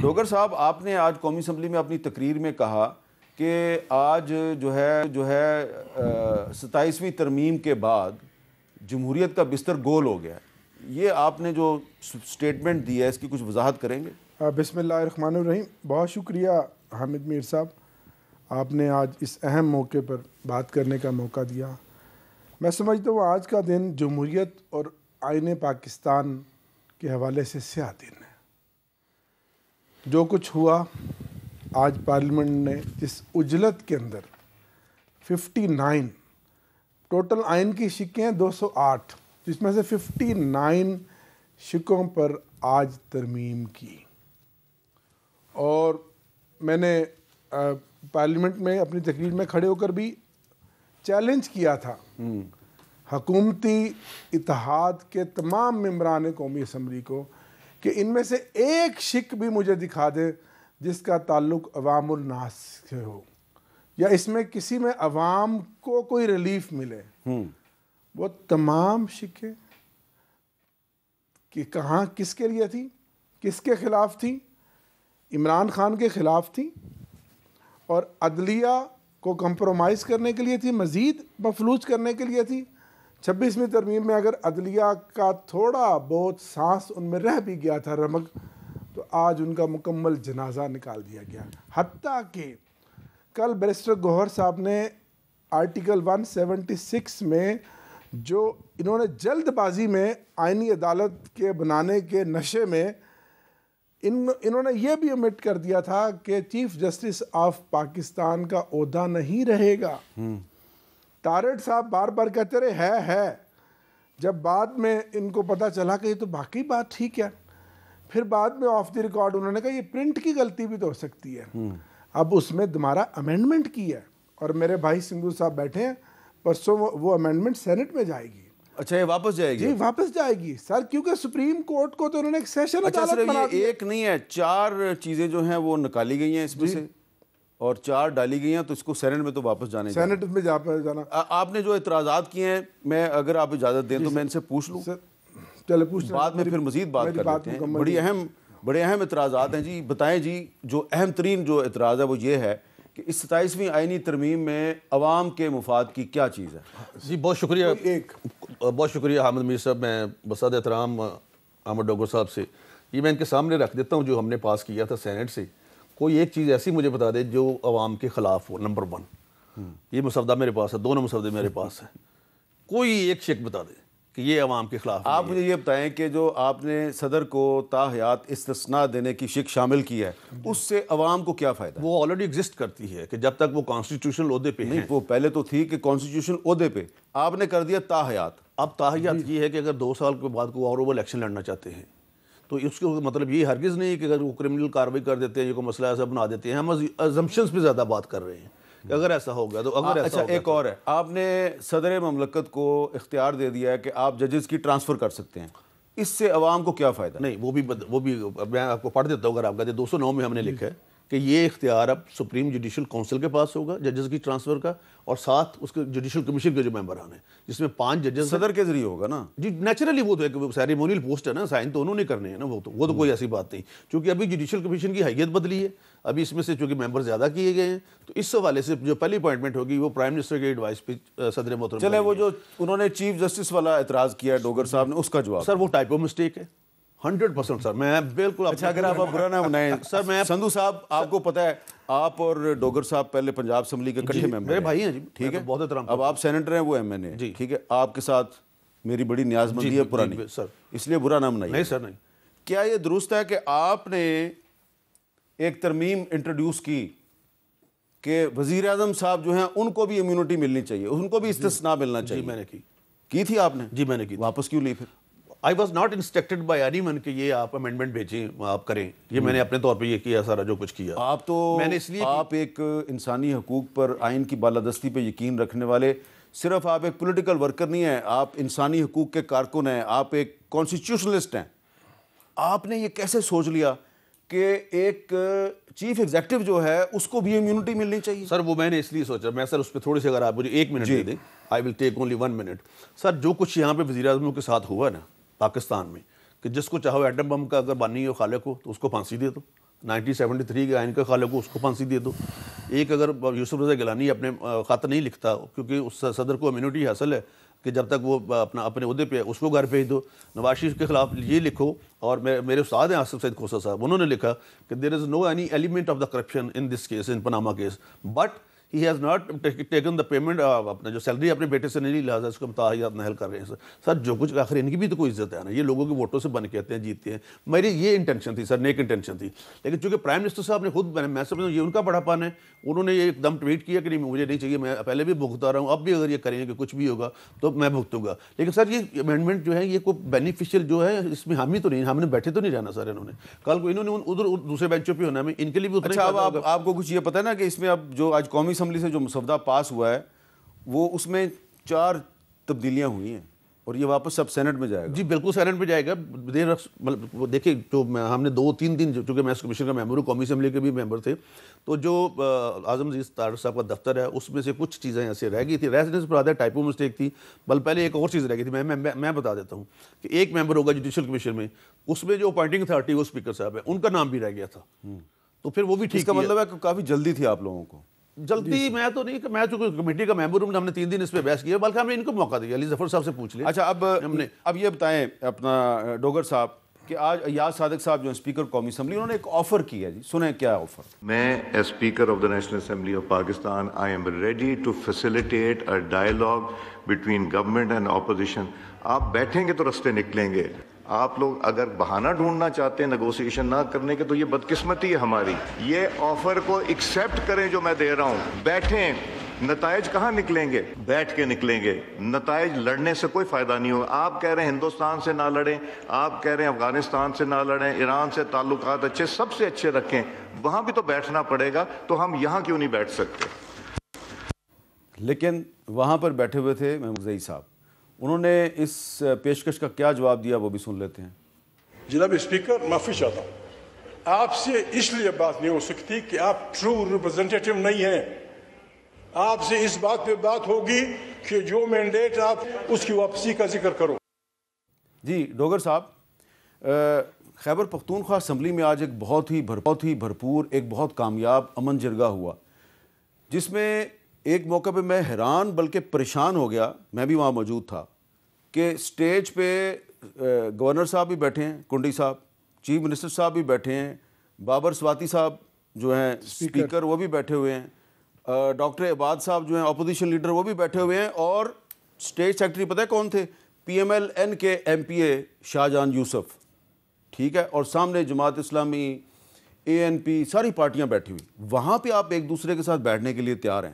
ڈوگر صاحب، آپ نے آج قومی اسمبلی میں اپنی تقریر میں کہا کہ آج جو ہے 27ویں ترمیم کے بعد جمہوریت کا بستر گول ہو گیا ہے۔ یہ آپ نے جو سٹیٹمنٹ دی ہے اس کی کچھ وضاحت کریں گے؟ بسم اللہ الرحمن الرحیم۔ بہت شکریہ حامد میر صاحب، آپ نے آج اس اہم موقع پر بات کرنے کا موقع دیا۔ میں سمجھتا ہوں آج کا دن جمہوریت اور آئین پاکستان کے حوالے سے سیاہ دن ہے۔ جو کچھ ہوا آج پارلیمنٹ نے جس عجلت کے اندر 59 ٹوٹل آئین کی شقیں 208، جس میں سے 59 شقوں پر آج ترمیم کی، اور میں نے پارلیمنٹ میں اپنی تقریر میں کھڑے ہو کر بھی چیلنج کیا تھا حکومتی اتحاد کے تمام ممبران قومی اسمبلی کو کہ ان میں سے ایک شق بھی مجھے دکھا دیں جس کا تعلق عوام الناس سے ہو، یا اس میں کسی میں عوام کو کوئی ریلیف ملے۔ وہ تمام شقیں کہ کہاں کس کے لیے تھی، کس کے خلاف تھی؟ عمران خان کے خلاف تھی، اور عدلیہ کو کمپرومائز کرنے کے لیے تھی، مزید مفلوج کرنے کے لیے تھی۔ 26ویں ترمیم میں اگر عدلیہ کا تھوڑا بہت سانس ان میں رہ بھی گیا تھا رمق، تو آج ان کا مکمل جنازہ نکال دیا گیا۔ حتیٰ کہ کل بیرسٹر گوہر صاحب نے آرٹیکل 176 میں جو انہوں نے جلد بازی میں آئینی عدالت کے بنانے کے نشے میں انہوں نے یہ بھی omit کر دیا تھا کہ چیف جسٹس آف پاکستان کا عہدہ نہیں رہے گا۔ تارڑ صاحب بار بار کہتے رہے ہے، جب بعد میں ان کو پتہ چلا کہ یہ تو باقی بات ٹھیک ہے، پھر بعد میں آف دی ریکارڈ انہوں نے کہا یہ پرنٹ کی غلطی بھی تو ہو سکتی ہے۔ اب اس میں دوبارہ امینڈمنٹ کی ہے، اور میرے بھائی سنگھو صاحب بیٹھے ہیں، پرسوں وہ امینڈمنٹ سینٹ میں جائے گی۔ اچھا، یہ واپس جائے گی؟ جی واپس جائے گی سر، کیونکہ سپریم کورٹ کو تو انہوں نے ایک سیشن اچھا، صرف یہ ایک نہیں ہے، 4 چیزیں جو ہیں وہ نکالی گئی ہیں اس میں سے، اور 4 ڈالی گئی ہیں، تو اس کو سینٹ میں تو واپس جانے چاہیے۔ سینٹ میں جانا۔ آپ نے جو اعتراضات کیے ہیں، میں اگر آپ اجازت دیں تو میں ان سے پوچھ لوں، چلے پوچھ بعد میں پھر مزید بات کر لیتے ہیں۔ بڑے اہم اعتراضات ہیں جی، بتائیں جی۔ جو اہم ترین جو اعتراض ہے وہ یہ ہے کہ اس 27ویں آئینی ترمیم میں عوام کے مفاد کی کیا چیز ہے؟ جی بہت شکریہ حامد میر صاحب۔ میں بصد احترام احمد ڈوگر صاحب سے یہ میں ان کے سامنے رکھ دیتا ہوں جو ہم نے پاس کیا تھا سینٹ سے۔ کوئی ایک چیز ایسی مجھے بتا دے جو عوام کے خلاف ہو، نمبر 1۔ یہ مسودہ میرے پاس ہے، دونوں مسودے میرے پاس ہیں، کوئی ایک شک بتا دے کہ یہ عوام کے خلاف۔ آپ مجھے یہ بتائیں کہ جو آپ نے صدر کو تاحیات استثناء دینے کی شک شامل کی ہے، اس سے عوام کو کیا فائدہ؟ وہ آلریڈی ایگزسٹ کرتی ہے کہ جب تک وہ کانسٹیٹیوشنل عہدے پہ ہیں۔ وہ پہلے تو تھی کہ کانسٹیٹیوشن عہدے پہ، آپ نے کر دیا تاحیات۔ اب تاحیات یہ ہے کہ اگر 2 سال کے بعد کوئی اور وہ الیکشن لڑنا چاہتے ہیں تو اس کا مطلب یہ ہرگز نہیں کہ اگر وہ کرمنل کارروائی کر دیتے ہیں، یہ کوئی مسئلہ ایسا بنا دیتے ہیں۔ ہم ازمپشنز پہ زیادہ بات کر رہے ہیں کہ اگر ایسا ہو گیا تو اچھا، ایک اور ہے، آپ نے صدر مملکت کو اختیار دے دیا ہے کہ آپ ججز کی ٹرانسفر کر سکتے ہیں، اس سے عوام کو کیا فائدہ؟ نہیں، وہ بھی میں آپ کو پڑھ دیتا ہوں۔ اگر آپ کہتے ہیں 209 میں ہم نے لکھا ہے کہ یہ اختیار اب سپریم جوڈیشل کونسل کے پاس ہوگا ججز کی ٹرانسفر کا، اور ساتھ اس کے جوڈیشل کمیشن کے جو ممبران ہیں جس میں 5 ججز صدر کے ذریعے ہوگا نا؟ جی نیچرلی وہ تو ایک سیریمونیل پوسٹ ہے نا، سائن تو انہوں نے کرنے ہیں نا، وہ تو کوئی ایسی بات نہیں، چونکہ ابھی جوڈیشل کمیشن کی حیثیت بدلی ہے، ابھی اس میں سے چونکہ ممبر زیادہ کیے گئے ہیں، تو اس حوالے سے جو پہلی اپوائنٹمنٹ ہوگی وہ پرائم منسٹر کے ایڈوائس پہ صدر محترم۔ چلے، وہ جو انہوں نے چیف جسٹس والا اعتراض کیا ہے ڈوگر صاحب نے، اس کا جواب؟ سر وہ ٹائپو مسٹیک ہے 100% سر، میں بالکل۔ اچھا، اگر آپ برا نہ بنائیں سر، میں سندھو صاحب، آپ کو پتہ ہے آپ اور ڈوگر صاحب پہلے پنجاب اسمبلی کے کٹھے ممبر ہیں، میرے بھائی ہیں جی، ٹھیک ہے، بہت احترام۔ اب آپ سینیٹر ہیں، وہ ایم این اے، ٹھیک ہے، آپ کے ساتھ میری بڑی نیاز مندی ہے پرانی، اس لیے برا نہ بنائیے۔ نہیں سر، نہیں۔ کیا یہ درست ہے کہ آپ نے ایک ترمیم انٹروڈیوس کی کہ وزیر اعظم صاحب جو ہیں ان کو بھی امیونٹی ملنی چاہیے، ان کو بھی استثناء ملنا چاہیے؟ جی میں نے کی تھی آپ نے؟ جی میں نے کی۔ واپس کیوں لی پھر؟ I was not instructed by anyone کہ یہ آپ امینڈمنٹ بھیجیں، آپ کریں، یہ میں نے اپنے طور پہ یہ کیا سارا جو کچھ کیا۔ آپ تو میں نے اس لیے آپ ایک انسانی حقوق پر آئین کی بالادستی پہ یقین رکھنے والے، صرف آپ ایک پولیٹیکل ورکر نہیں ہیں، آپ انسانی حقوق کے کارکن ہیں، آپ ایک کانسٹیٹیوشنلسٹ ہیں۔ آپ نے یہ کیسے سوچ لیا کہ ایک چیف ایگزیکٹو جو ہے اس کو بھی امیونٹی ملنی چاہیے؟ سر وہ میں نے اس لیے سوچا، میں سر اس پہ تھوڑی سی اگر آپ مجھے 1 منٹ دے دیں، I will take only 1 minute۔ سر جو کچھ یہاں پہ وزیر اعظموں کے ساتھ ہوا نا پاکستان میں، کہ جس کو چاہو ایٹم بم کا اگر بانی ہو خالق ہو تو اس کو پھانسی دے دو، 1973 کے آئین کا خالق کو اس کو پھانسی دے دو. ایک اگر یوسف رضا گیلانی اپنے خط نہیں لکھتا کیونکہ اس صدر کو امیونٹی حاصل ہے کہ جب تک وہ اپنے عہدے پہ اس کو گھر بھیج دو. نواز شریف کے خلاف یہ لکھو, اور میرے استاد ہیں آصف سعید کھوسہ صاحب, انہوں نے لکھا کہ there is no any element of the corruption in this case, in Panama case, but he has not taken the payment. اپنا جو سیلری اپنے بیٹے سے نہیں لہٰذا اس کو متاحیات نہل کر رہے ہیں سر. جو کچھ آخر ان کی بھی تو کوئی عزت ہے نا, یہ لوگوں کے ووٹوں سے بن کے آتے ہیں, جیتتے ہیں. میری یہ انٹینشن تھی سر, نیک انٹینشن تھی, لیکن چونکہ پرائم منسٹر صاحب نے خود, میں سمجھتا ہوں یہ ان کا بڑا پن ہے, انہوں نے یہ ایک دم ٹویٹ کیا کہ نہیں مجھے نہیں چاہیے, میں پہلے بھی بھگتا رہا ہوں, اب بھی اگر یہ کریں کہ کچھ بھی ہوگا تو میں بھگتوں گا. لیکن سر یہ امینڈمنٹ جو ہے یہ کوئی بینیفیشیل جو ہے اس میں ہم ہی تو نہیں, ہم نے بیٹھے تو نہیں رہنا سر. انہوں نے کل کو انہوں نے ادھر دوسرے بینچوں پہ ہونا ہے, ان کے لیے بھی اتنا. اچھا آپ کو کچھ یہ پتہ ہے نا کہ اس میں اب جو آج قومی اسمبلی سے جو مسودہ پاس ہوا ہے وہ اس میں 4 تبدیلیاں ہوئی ہیں اور یہ واپس اب سینٹ میں جائے گا. جی بالکل سینٹ میں جائے گا. مطلب دیکھیں جو ہم نے 2-3 دن, چونکہ میں اس کمیشن کا ممبر ہوں, قومی اسمبلی کے بھی ممبر تھے, تو جو اعظم عزیز طاہر صاحب کا دفتر ہے اس میں سے کچھ چیزیں ایسے رہ گئی تھی, ریزیڈنس پر آتا ہے, ٹائپو مسٹیک تھی. پہلے ایک اور چیز رہ گئی تھی, میں بتا دیتا ہوں کہ ایک ممبر ہوگا جوڈیشل کمیشن میں, اس میں جو اپوائنٹنگ اتھارٹی وہ اسپیکر صاحب ہے, ان کا نام بھی رہ گیا تھا, تو پھر وہ بھی ٹھیک. اس کا مطلب ہے کہ کافی جلدی تھی آپ لوگوں کو. جلدی میں تو نہیں, میں چونکہ کمیٹی کا ممبر ہوں, ہم نے 3 دن اس پہ بحث کیا, بلکہ ہم نے ان کو موقع دیا. علی ظفر صاحب سے پوچھ لیں. اچھا اب یہ بتائیں اپنا ڈوگر صاحب کہ آج ایاز صادق صاحب جو اسپیکر قومی اسمبلی, انہوں نے ایک آفر کیا ہے. جی سنیں کیا آفر. میں as speaker of the National Assembly of Pakistan I am ready to facilitate a dialogue between government and opposition. آپ بیٹھیں گے تو رستے نکلیں گے. آپ لوگ اگر بہانہ ڈھونڈنا چاہتے ہیں نیگوسیشن نہ کرنے کے تو یہ بدقسمتی ہے ہماری. یہ آفر کو ایکسیپٹ کریں جو میں دے رہا ہوں. بیٹھیں, نتائج کہاں نکلیں گے؟ بیٹھ کے نکلیں گے. نتائج لڑنے سے کوئی فائدہ نہیں ہوگا. آپ کہہ رہے ہیں ہندوستان سے نہ لڑیں, آپ کہہ رہے ہیں افغانستان سے نہ لڑیں, ایران سے تعلقات اچھے سب سے اچھے رکھیں, وہاں بھی تو بیٹھنا پڑے گا, تو ہم یہاں کیوں نہیں بیٹھ سکتے؟ لیکن وہاں پر بیٹھے ہوئے تھے محمود ضیاء صاحب, انہوں نے اس پیشکش کا کیا جواب دیا وہ بھی سن لیتے ہیں. جناب اسپیکر معافی چاہتا ہوں, آپ سے اس لیے بات نہیں ہو سکتی کہ آپ ٹرو ریپرزنٹیٹیو نہیں ہیں. آپ سے اس بات پہ بات ہوگی کہ جو مینڈیٹ آپ اس کی واپسی کا ذکر کرو. جی ڈوگر صاحب, خیبر پختونخوا اسمبلی میں آج ایک بہت ہی بھرپور ایک بہت کامیاب امن جرگہ ہوا, جس میں ایک موقع پہ میں حیران بلکہ پریشان ہو گیا, میں بھی وہاں موجود تھا, کہ سٹیج پہ گورنر صاحب بھی بیٹھے ہیں, کنڈی صاحب, چیف منسٹر صاحب بھی بیٹھے ہیں, بابر سواتی صاحب جو ہیں اسپیکر وہ بھی بیٹھے ہوئے ہیں, ڈاکٹر عباد صاحب جو ہیں اپوزیشن لیڈر وہ بھی بیٹھے ہوئے ہیں, اور اسٹیٹ سیکرٹری پتہ ہے کون تھے؟ پی ایم ایل این کے ایم پی اے شاہ جہان یوسف, ٹھیک ہے, اور سامنے جماعت اسلامی, اے این پی, ساری پارٹیاں بیٹھی ہوئی. وہاں پہ آپ ایک دوسرے کے ساتھ بیٹھنے کے لیے تیار ہیں.